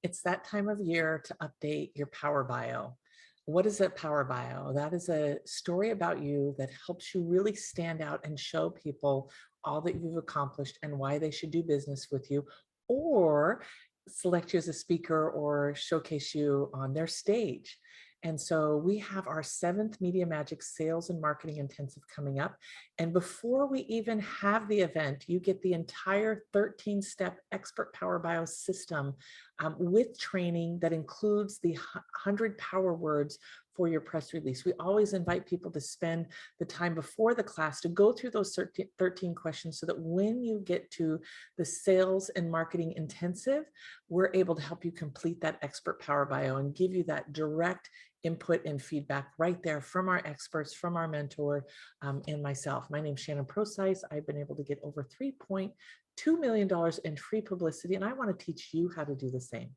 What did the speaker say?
It's that time of year to update your Power Bio. What is a Power Bio? That is a story about you that helps you really stand out and show people all that you've accomplished and why they should do business with you, or select you as a speaker or showcase you on their stage. And so we have our 7th Media Magic Sales and Marketing Intensive coming up. And before we even have the event, you get the entire 13-step Expert Power Bio system with training that includes the 100 power words for your press release. We always invite people to spend the time before the class to go through those 13 questions so that when you get to the sales and marketing intensive, we're able to help you complete that expert power bio and give you that direct input and feedback right there from our experts, from our mentor, and myself. My name's Shannon Procise. I've been able to get over $3.2 million in free publicity, and I want to teach you how to do the same.